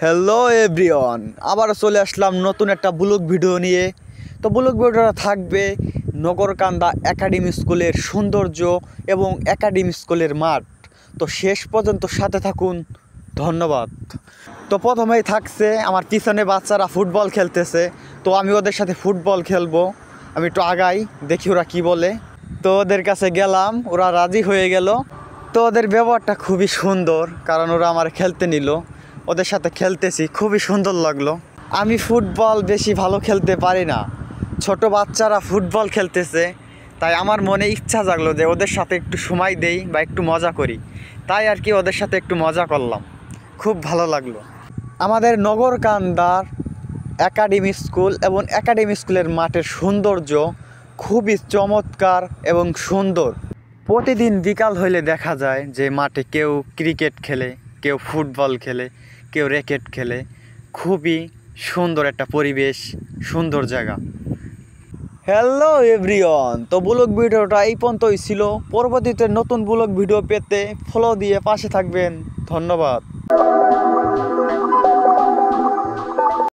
Hello everyone, আবার চলে আসলাম নতুন একটা ব্লগ ভিডিও নিয়ে। তো ব্লগ ভিডিওটা থাকবে নগরকান্দা একাডেমি স্কুলের সৌন্দর্য এবং একাডেমি স্কুলের মাঠ। তো শেষ পর্যন্ত সাথে থাকুন, ধন্যবাদ। তো প্রথমেই থাকছে আমার পিছনে বাচ্চারা ফুটবল খেলতেছে, তো আমি ওদের সাথে ফুটবল খেলবো। আমি একটু আগাই, দেখি ওরা কি বলে। তো ওদের কাছে গেলাম, ওরা রাজি হয়ে গেল। তো ওদের ব্যবহারটা খুবই সুন্দর, কারণ ওরা আমার খেলতে নিল। ওদের সাথে খেলতেছি, খুবই সুন্দর লাগলো। আমি ফুটবল বেশি ভালো খেলতে পারি না, ছোট বাচ্চারা ফুটবল খেলতেছে, তাই আমার মনে ইচ্ছা জাগলো যে ওদের সাথে একটু সময় দেই বা একটু মজা করি। তাই আর কি ওদের সাথে একটু মজা করলাম, খুব ভালো লাগলো। আমাদের নগরকান্দার একাডেমি স্কুল এবং একাডেমি স্কুলের মাঠের সৌন্দর্য খুবই চমৎকার এবং সুন্দর। প্রতিদিন বিকাল হইলে দেখা যায় যে মাঠে কেউ ক্রিকেট খেলে, কেউ ফুটবল খেলে, কেউ র্যাকেট খেলে। খুবই সুন্দর একটা পরিবেশ, সুন্দর জায়গা। হ্যালো এভরিওয়ান, তো ব্লগ ভিডিওটা এই পর্যন্তই ছিল। পরবর্তীতে নতুন ব্লগ ভিডিও পেতে ফলো দিয়ে পাশে থাকবেন, ধন্যবাদ।